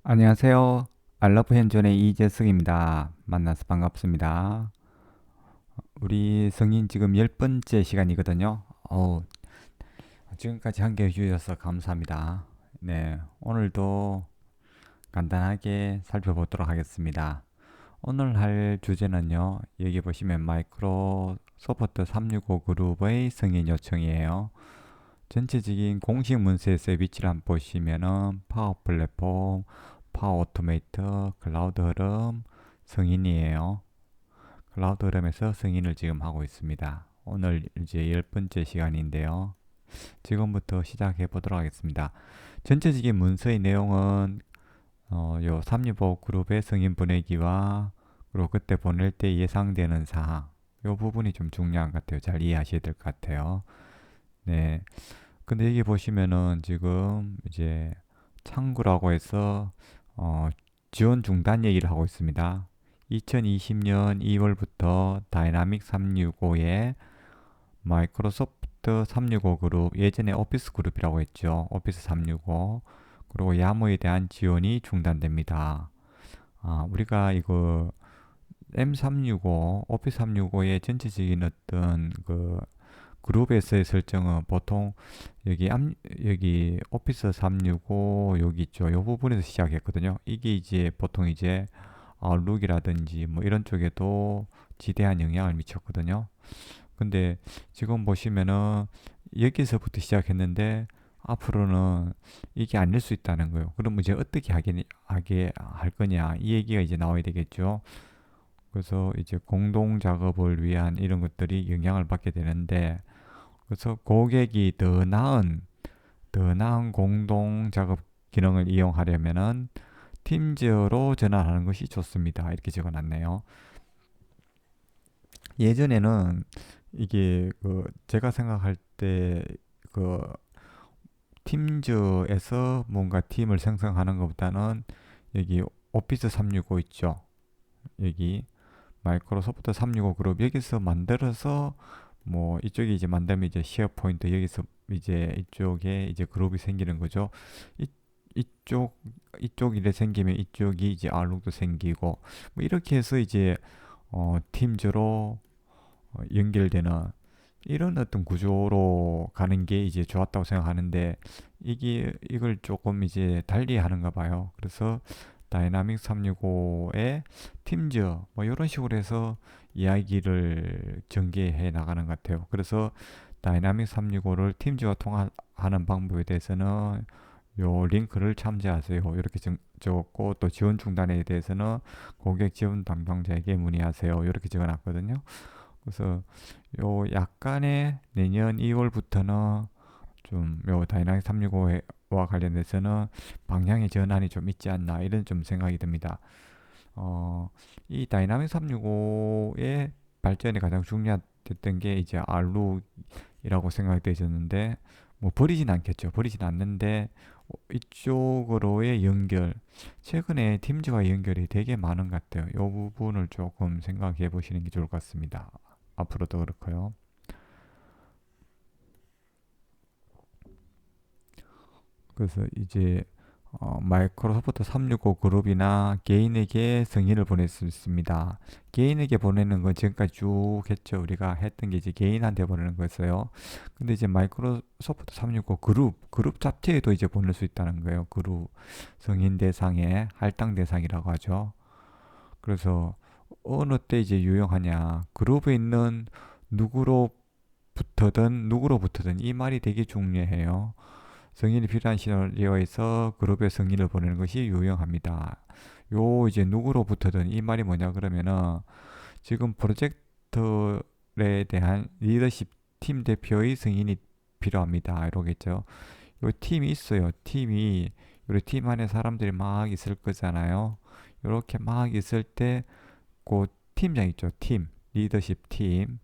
안녕하세요. 알러브 현존의 이재승입니다. 만나서 반갑습니다. 우리 성인 지금 10번째 시간이거든요. 지금까지 함께 해주셔서 감사합니다. 네, 오늘도 간단하게 살펴보도록 하겠습니다. 오늘 할 주제는요. 여기 보시면 마이크로소프트 365 그룹의 승인 요청이에요. 전체적인 공식 문서에서의 위치를 한번 보시면은 파워 플랫폼, 파워 오토메이터, 클라우드 흐름, 성인이에요. 클라우드 흐름에서 승인을 지금 하고 있습니다. 오늘 이제 10번째 시간인데요. 지금부터 시작해 보도록 하겠습니다. 전체적인 문서의 내용은 요 365 그룹의 승인 보내기와 그리고 그때 보낼 때 예상되는 사항 요 부분이 좀 중요한 것 같아요. 잘 이해하셔야 될 것 같아요. 네. 근데 여기 보시면은 지금 이제 창구라고 해서 어, 지원 중단 얘기를 하고 있습니다. 2020년 2월부터 다이나믹 365에 마이크로소프트 365 그룹, 예전에 오피스 그룹이라고 했죠. 오피스 365. 그리고 야무에 대한 지원이 중단됩니다. 우리가 이거 M365, 오피스 365의 전체적인 어떤 그 그룹에서의 설정은 보통 여기 오피스 365 여기 있죠. 이 부분에서 시작했거든요. 이게 이제 보통 이제 룩이라든지 뭐 이런 쪽에도 지대한 영향을 미쳤거든요. 근데 지금 보시면은 여기서부터 시작했는데 앞으로는 이게 아닐 수 있다는 거예요. 그럼 이제 어떻게 하게 할 거냐 이 얘기가 이제 나와야 되겠죠. 그래서 이제 공동 작업을 위한 이런 것들이 영향을 받게 되는데 그래서 고객이 더 나은 공동 작업 기능을 이용하려면은 팀즈로 전환하는 것이 좋습니다. 이렇게 적어놨네요. 예전에는 이게 제가 생각할 때 그 팀즈에서 뭔가 팀을 생성하는 것보다는 여기 오피스 365 있죠. 여기 마이크로소프트 365 그룹 여기서 만들어서 뭐 이쪽에 이제 만들면 이제 쉐어포인트 여기서 이제 이쪽에 이제 그룹이 생기는 거죠. 이, 이쪽 일에 생기면 이쪽이 이제 알록도 생기고 뭐 이렇게 해서 이제 팀즈로 연결되는 이런 어떤 구조로 가는 게 이제 좋았다고 생각하는데 이걸 조금 이제 달리 하는가 봐요. 그래서 다이나믹 365의 팀즈 뭐 이런 식으로 해서 이야기를 전개해 나가는 것 같아요. 그래서 다이나믹 365를 팀즈와 통화하는 방법에 대해서는 요 링크를 참조하세요. 이렇게 적었고 또 지원 중단에 대해서는 고객 지원 담당자에게 문의하세요. 이렇게 적어놨거든요. 그래서 요 약간의 내년 2월부터는 좀 요 다이나믹 365와 관련돼서는 방향의 전환이 좀 있지 않나 이런 좀 생각이 듭니다. 이 다이나믹 365의 발전이 가장 중요했던 게 이제 R룩이라고 생각이 되었는데 뭐 버리진 않겠죠. 버리진 않는데 이쪽으로의 연결 최근에 팀즈와 연결이 되게 많은 것 같아요. 이 부분을 조금 생각해 보시는 게 좋을 것 같습니다. 앞으로도 그렇고요. 그래서 이제 마이크로소프트 365 그룹이나 개인에게 승인을 보낼 수 있습니다. 개인에게 보내는 건 지금까지 쭉 했죠. 우리가 했던 게 이제 개인한테 보내는 거였어요. 근데 이제 마이크로소프트 365 그룹 자체에도 이제 보낼 수 있다는 거예요. 그룹 승인 대상에 할당 대상이라고 하죠. 그래서 어느 때 이제 유용하냐. 그룹에 있는 누구로 붙어든 이 말이 되게 중요해요. 승인이 필요한 시나리오에서 그룹에 승인을 보내는 것이 유용합니다. 요 이제 누구로부터든 이 말이 뭐냐 그러면은 지금 프로젝트에 대한 리더십 팀 대표의 승인이 필요합니다. 이러겠죠. 요 팀이 있어요. 우리 팀 안에 사람들이 막 있을 거잖아요. 이렇게 막 있을 때 그 팀장 있죠. 리더십 팀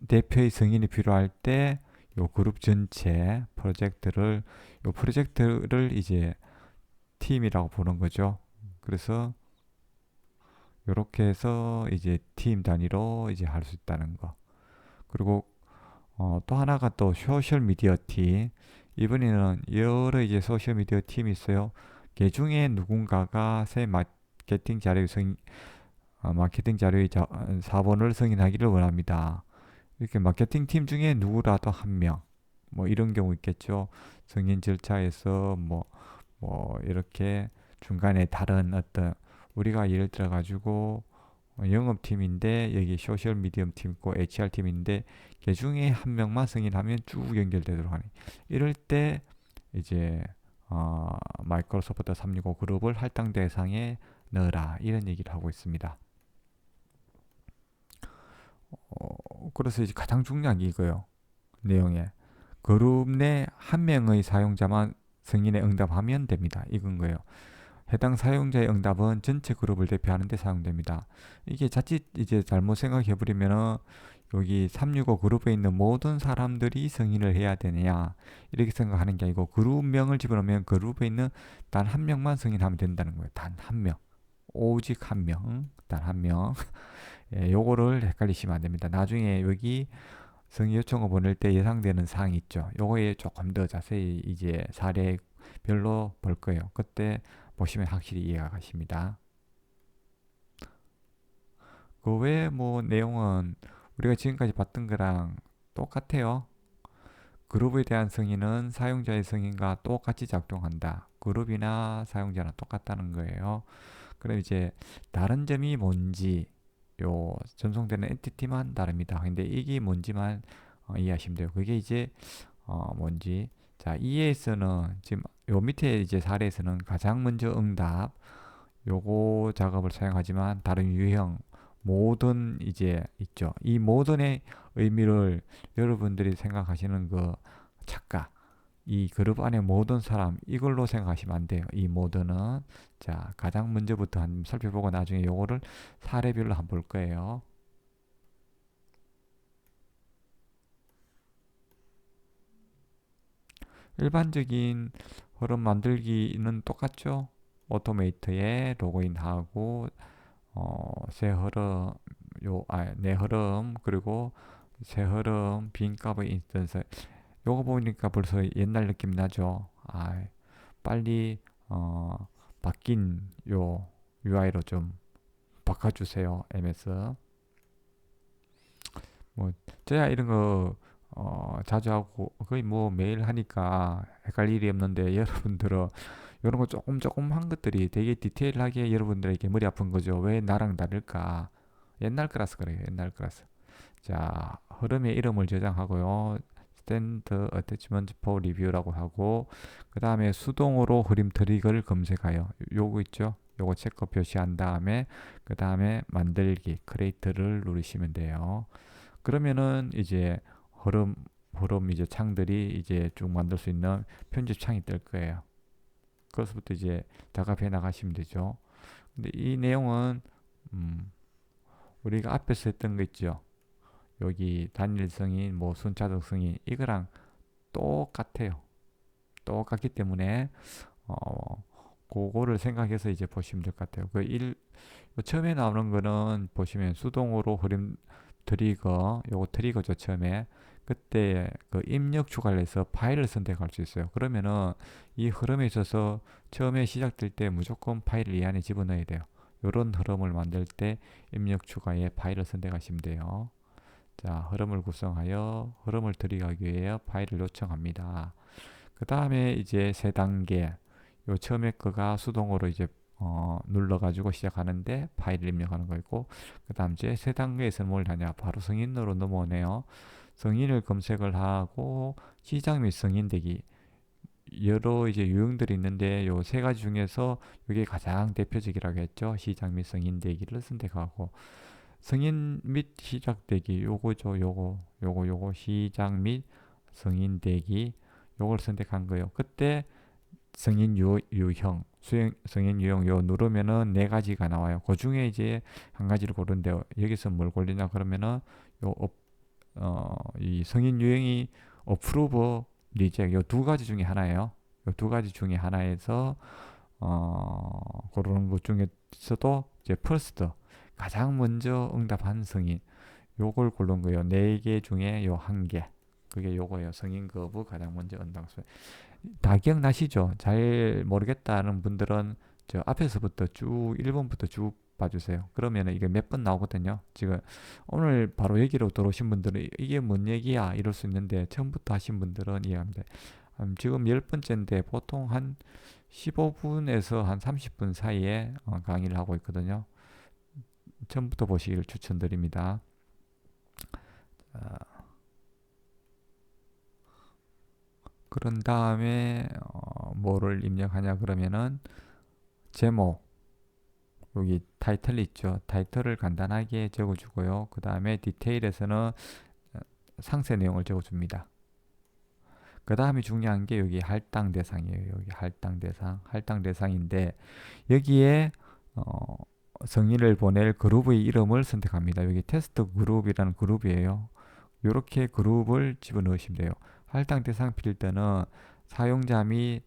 대표의 승인이 필요할 때 요 그룹 전체 프로젝트를 이제 팀이라고 보는 거죠. 그래서 이렇게 해서 이제 팀 단위로 이제 할 수 있다는 거. 그리고 또 하나가 또 소셜 미디어 팀. 이번에는 여러 이제 소셜 미디어 팀이 있어요. 걔 중에 누군가가 새 마케팅 자료 마케팅 자료의 4번을 승인하기를 원합니다. 이렇게 마케팅 팀 중에 누구라도 한 명, 뭐 이런 경우 있겠죠. 승인 절차에서 뭐 이렇게 중간에 다른 어떤 우리가 예를 들어 가지고 영업팀인데 여기 소셜 미디엄 팀 있고 HR 팀인데 그 중에 한 명만 승인하면 쭉 연결되도록 하니 이럴 때 이제 마이크로소프트 365 그룹을 할당 대상에 넣어라 이런 얘기를 하고 있습니다. 그래서 이제 가장 중요한 게 이거요. 내용에 그룹 내 한 명의 사용자만 승인에 응답하면 됩니다. 이건 거예요. 해당 사용자의 응답은 전체 그룹을 대표하는 데 사용됩니다. 이게 자칫 이제 잘못 생각해 버리면은 여기 365 그룹에 있는 모든 사람들이 승인을 해야 되느냐 이렇게 생각하는 게 아니고 그룹명을 집어넣으면 그룹에 있는 단 한 명만 승인하면 된다는 거예요. 단 한 명. 오직 한 명. 단 한 명. 예, 요거를 헷갈리시면 안 됩니다. 나중에 여기 승인 요청을 보낼 때 예상되는 사항이 있죠. 요거에 조금 더 자세히 이제 사례별로 볼 거예요. 그때 보시면 확실히 이해가 가십니다. 그 외에 뭐 내용은 우리가 지금까지 봤던 거랑 똑같아요. 그룹에 대한 승인은 사용자의 승인과 똑같이 작동한다. 그룹이나 사용자는 똑같다는 거예요. 그럼 이제 다른 점이 뭔지 요 전송되는 엔티티만 다릅니다. 근데 이게 뭔지만 이해하시면 돼요. 그게 이제 뭔지 자 EA에서는 지금 요 밑에 이제 사례에서는 가장 먼저 응답 요거 작업을 사용하지만 다른 유형 모든 이제 있죠. 이 모든의 의미를 여러분들이 생각하시는 그 작가 이 그룹 안에 모든 사람 이걸로 생각하시면 안 돼요. 이 모든은 자 가장 먼저부터 한번 살펴보고 나중에 요거를 사례별로 한번 볼 거예요. 일반적인 흐름 만들기는 똑같죠. 오토메이트에 로그인하고 새 흐름 내 흐름 그리고 새 흐름 빈 값의 인스턴스 요거 보니까 벌써 옛날 느낌 나죠. 빨리 바뀐 요 UI로 좀 바꿔주세요. MS 뭐 저야 이런 거 자주 하고 거의 뭐 매일 하니까 헷갈릴 일이 없는데 여러분들은 이런 거 조금 한 것들이 되게 디테일하게 여러분들에게 머리 아픈 거죠. 왜 나랑 다를까? 옛날 거라서 그래요. 옛날 거라서. 자, 흐름의 이름을 저장하고요. 스탠드 어태치먼트 포 리뷰라고 하고 그 다음에 수동으로 흐림 트리거를 검색하여 요거 있죠. 요거 체크 표시한 다음에 그 다음에 만들기 크레이트를 누르시면 돼요. 그러면은 이제 흐름 이제 창들이 이제 쭉 만들 수 있는 편집 창이 뜰 거예요. 그것부터 이제 작업해 나가시면 되죠. 근데 이 내용은 우리가 앞에서 했던 거 있죠. 여기 단일 승인, 뭐 순차적 승인 이거랑 똑같아요. 똑같기 때문에 그거를 생각해서 이제 보시면 될 것 같아요. 처음에 나오는 거는 보시면 수동으로 흐름 트리거, 요거 트리거죠 처음에. 그때 그 입력 추가를 해서 파일을 선택할 수 있어요. 그러면은 이 흐름에 있어서 처음에 시작될 때 무조건 파일을 이 안에 집어넣어야 돼요. 요런 흐름을 만들 때 입력 추가에 파일을 선택하시면 돼요. 자, 흐름을 구성하여 흐름을 트리거하기 위해 파일을 요청합니다. 그 다음에 이제 세 단계. 요 처음에 거가 수동으로 이제 눌러가지고 시작하는데 파일을 입력하는 거 있고 그 다음 이제 세 단계에서 뭘 하냐 바로 성인으로 넘어오네요. 성인을 검색을 하고 시작 및 성인되기 여러 이제 유형들이 있는데 요 세 가지 중에서 이게 가장 대표적이라고 했죠. 시작 및 성인되기를 선택하고 성인 및 시작되기 요거죠. 요거 시작 및 성인되기 요걸 선택한 거예요. 그때 성인 유형, 성인 유형 요 누르면은 네 가지가 나와요. 그 중에 이제 한 가지를 고른데 여기서 뭘 고르냐 그러면은 이 성인 유형이 어프로브 리젝 요두 가지 중에 하나예요. 요 두 가지 중에 하나에서 고르는 것 중에서도 이제 퍼스트 가장 먼저 응답한 성인 요걸 고른 거예요. 네 개 중에 요 한 개. 그게 요거예요. 성인 거부 가장 먼저 응답. 다 기억나시죠? 잘 모르겠다는 분들은 저 앞에서부터 쭉 1번부터 쭉 봐주세요. 그러면 이게 몇 번 나오거든요. 지금 오늘 바로 여기로 들어오신 분들은 이게 뭔 얘기야 이럴 수 있는데 처음부터 하신 분들은 이해합니다. 지금 10번째인데 보통 한 15분에서 한 30분 사이에 강의를 하고 있거든요. 처음부터 보시기를 추천드립니다. 그런 다음에 뭐를 입력하냐 그러면은 제목, 여기 타이틀 있죠. 타이틀을 간단하게 적어주고요. 그 다음에 디테일에서는 상세 내용을 적어줍니다. 그 다음에 중요한 게 여기 할당 대상이에요. 여기 할당 대상인데 여기에 성인을 보낼 그룹의 이름을 선택합니다. 여기 테스트 그룹이라는 그룹이에요. 이렇게 그룹을 집어넣으시면 돼요. 할당 대상 필드는 사용자 및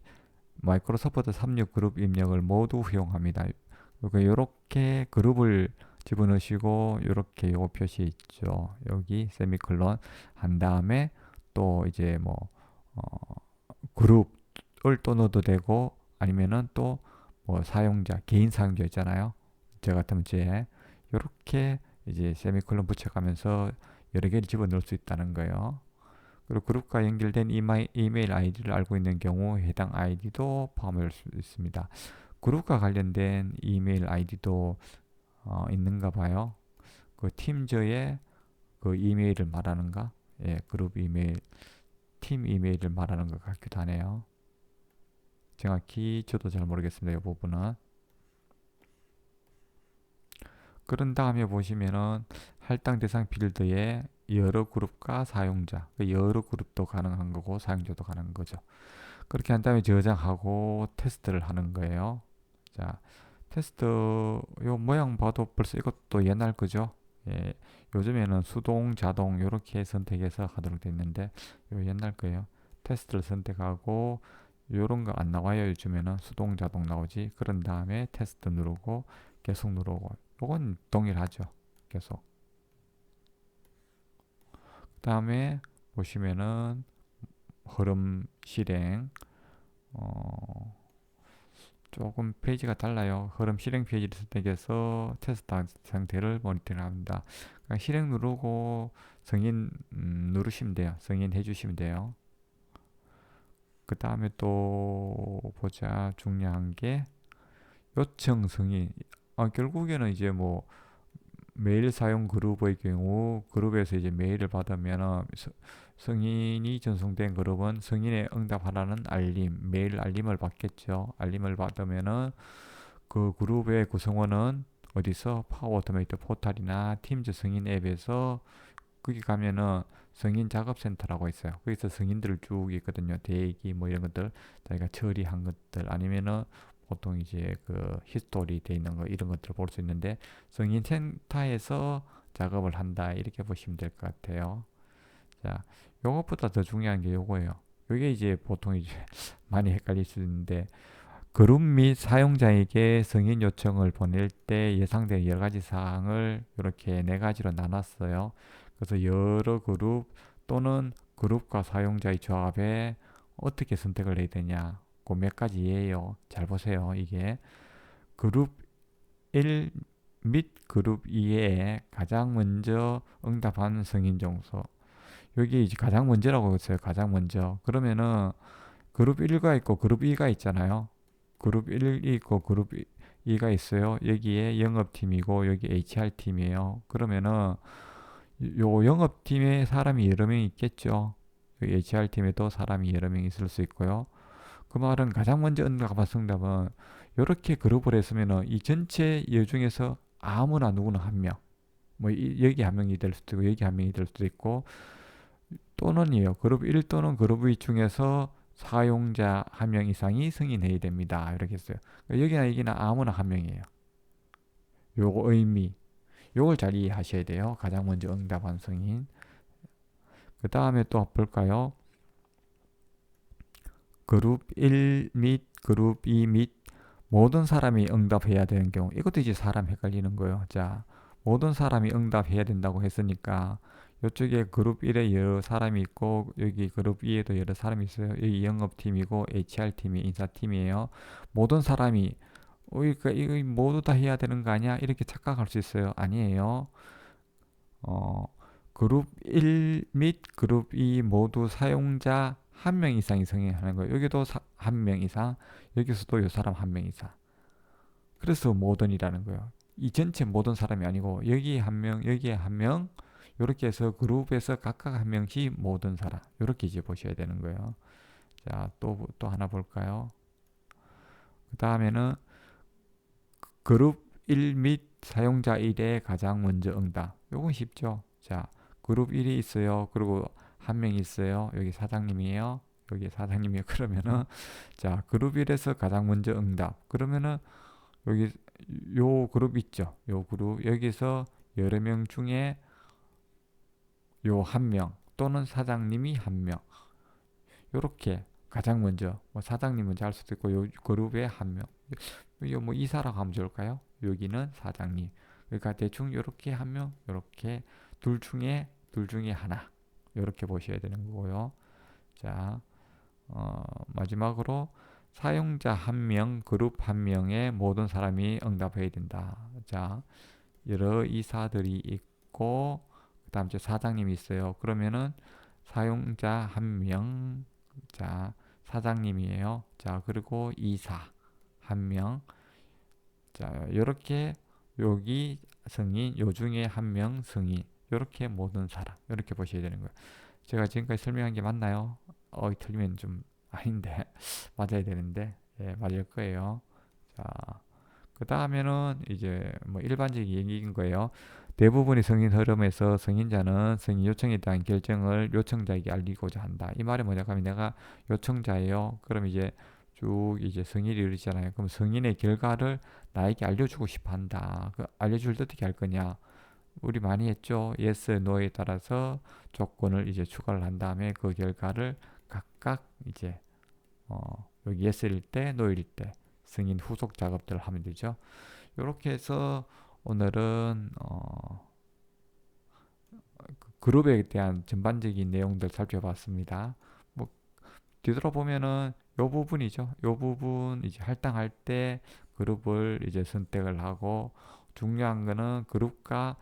마이크로소프트 36 그룹 입력을 모두 허용합니다. 이렇게 그룹을 집어넣으시고 이렇게 요 표시 있죠. 여기 세미콜론 한 다음에 또 이제 뭐 그룹을 또 넣어도 되고 아니면은 또 뭐 사용자 개인 사용자 있잖아요. 저 같으면 이렇게 이제 세미콜론 붙여가면서 여러 개를 집어넣을 수 있다는 거예요. 그리고 그룹과 연결된 이메일 아이디를 알고 있는 경우 해당 아이디도 포함할 수 있습니다. 그룹과 관련된 이메일 아이디도 있는가 봐요. 그 팀저의 그 이메일을 말하는가? 예, 그룹 이메일, 팀 이메일을 말하는 것 같기도 하네요. 정확히 저도 잘 모르겠습니다. 이 부분은. 그런 다음에 보시면은 할당 대상 필드에 여러 그룹과 사용자, 여러 그룹도 가능한 거고 사용자도 가능한 거죠. 그렇게 한 다음에 저장하고 테스트를 하는 거예요. 자, 테스트 요 모양 봐도 벌써 이것도 옛날 거죠. 예, 요즘에는 수동, 자동 이렇게 선택해서 하도록 되어 있는데 요 옛날 거예요. 테스트를 선택하고 요런 거 안 나와요. 요즘에는 수동, 자동 나오지. 그런 다음에 테스트 누르고 계속 누르고 요건 동일하죠. 계속. 그 다음에 보시면은 흐름 실행 조금 페이지가 달라요. 흐름 실행 페이지를 선택해서 테스트 상태를 모니터링합니다. 그러니까 실행 누르고 승인 누르시면 돼요. 승인 해주시면 돼요. 그 다음에 또 보자. 중요한 게 요청 승인. 결국에는 이제 뭐 메일 사용 그룹의 경우 그룹에서 이제 메일을 받으면 승인이 전송된 그룹은 승인에 응답하라는 알림, 메일 알림을 받겠죠. 알림을 받으면은 그 그룹의 구성원은 어디서 파워 오토메이트 포탈이나 팀즈 승인 앱에서 거기 가면은 승인 작업센터라고 있어요. 거기서 승인들을 쭉 있거든요. 대기 뭐 이런 것들 자기가 처리한 것들 아니면은 보통 이제 그 히스토리 돼 있는 거 이런 것들을 볼 수 있는데 승인 센터에서 작업을 한다 이렇게 보시면 될 것 같아요. 자, 요것보다 더 중요한 게 요거예요. 요게 이제 보통 이제 많이 헷갈릴 수 있는데 그룹 및 사용자에게 승인 요청을 보낼 때 예상되는 여러 가지 사항을 이렇게 네 가지로 나눴어요. 그래서 여러 그룹 또는 그룹과 사용자의 조합에 어떻게 선택을 해야 되냐. 그 몇 가지예요. 잘 보세요. 이게 그룹 1 및 그룹 2에 가장 먼저 응답한 승인 정서. 여기 이제 가장 먼저라고 했어요. 가장 먼저. 그러면은 그룹 1가 있고 그룹 2가 있잖아요. 그룹 1이 있고 그룹 2가 있어요. 여기에 영업팀이고 여기 HR팀이에요. 그러면은 요 영업팀에 사람이 여러 명 있겠죠. 여기 HR팀에도 사람이 여러 명 있을 수 있고요. 그 말은 가장 먼저 응답한 응답은 이렇게 그룹을 했으면은 이 전체 여 중에서 아무나 누구나 한 명. 뭐 여기 한 명이 될 수도 있고 여기 한 명이 될 수도 있고 또는이요. 그룹 1 또는 그룹 2 중에서 사용자 한 명 이상이 승인해야 됩니다. 이렇게 했어요. 여기나 여기나 아무나 한 명이에요. 요거 의미. 요걸 잘 이해하셔야 돼요. 가장 먼저 응답한 승인. 그 다음에 또 볼까요? 그룹 1 및 그룹 2 및 모든 사람이 응답해야 되는 경우. 이것도 이제 사람 헷갈리는 거예요. 자, 모든 사람이 응답해야 된다고 했으니까 이쪽에 그룹 1에 여러 사람이 있고 여기 그룹 2에도 여러 사람이 있어요. 여기 영업팀이고 HR팀이 인사팀이에요. 모든 사람이 그러니까 이거 모두 다 해야 되는 거 아니야? 이렇게 착각할 수 있어요. 아니에요. 어, 그룹 1 및 그룹 2 모두 사용자 한 명 이상이 성행하는 거예요. 여기도 한 명 이상, 여기서도 이 사람 한 명 이상. 그래서 모든이라는 거예요. 이 전체 모든 사람이 아니고 여기 한 명, 여기에 한 명, 이렇게 해서 그룹에서 각각 한 명씩 모든 사람 이렇게 이제 보셔야 되는 거예요. 자, 또 하나 볼까요? 그 다음에는 그룹 1 및 사용자 1에 가장 먼저 응답. 요건 쉽죠. 자, 그룹 1이 있어요. 그리고 한 명 있어요. 여기 사장님이에요. 여기 사장님이에요. 그러면은 자, 그룹 1에서 가장 먼저 응답. 그러면은 여기 요 그룹 있죠. 요 그룹 여기서 여러 명 중에 요 한 명 또는 사장님이 한 명. 요렇게 가장 먼저 뭐 사장님 먼저 할 수도 있고 요 그룹에 한 명. 이거 뭐 이사라고 하면 좋을까요? 여기는 사장님. 그러니까 대충 요렇게 한 명, 요렇게 둘 중에 하나. 요렇게 보셔야 되는 거고요. 자, 마지막으로 사용자 한 명, 그룹 한 명의 모든 사람이 응답해야 된다. 자, 여러 이사들이 있고 그다음 에 사장님이 있어요. 그러면은 사용자 한 명, 자, 사장님이에요. 자, 그리고 이사 한 명. 자, 이렇게 여기 성인, 요 중에 한 명 성인. 이렇게 모든 사람. 이렇게 보셔야 되는 거예요. 제가 지금까지 설명한 게 맞나요? 틀리면 좀 아닌데 맞아야 되는데 예, 맞을 거예요. 자, 그 다음에는 이제 뭐 일반적인 얘기인 거예요. 대부분의 승인 흐름에서 승인자는 승인 요청에 대한 결정을 요청자에게 알리고자 한다. 이 말이 뭐냐 하면 내가 요청자예요. 그럼 이제 쭉 이제 승인이 이루어지잖아요. 그럼 승인의 결과를 나에게 알려주고 싶어 한다. 알려줄 때 어떻게 할 거냐? 우리 많이 했죠. yes, no에 따라서 조건을 이제 추가를 한 다음에 그 결과를 각각 이제 여기 yes일 때, no일 때 승인 후속 작업들을 하면 되죠. 이렇게 해서 오늘은 그룹에 대한 전반적인 내용들 살펴봤습니다. 뭐 뒤돌아보면은 요 부분이죠. 요 부분 이제 할당할 때 그룹을 이제 선택을 하고 중요한 거는 그룹과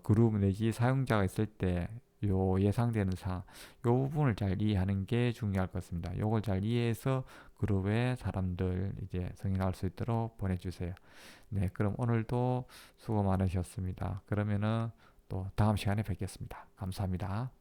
그룹 내지 사용자가 있을 때 요 예상되는 요 부분을 잘 이해하는 게 중요할 것 같습니다. 요걸 잘 이해해서 그룹에 사람들 이제 성행할 수 있도록 보내주세요. 네, 그럼 오늘도 수고 많으셨습니다. 그러면은 또 다음 시간에 뵙겠습니다. 감사합니다.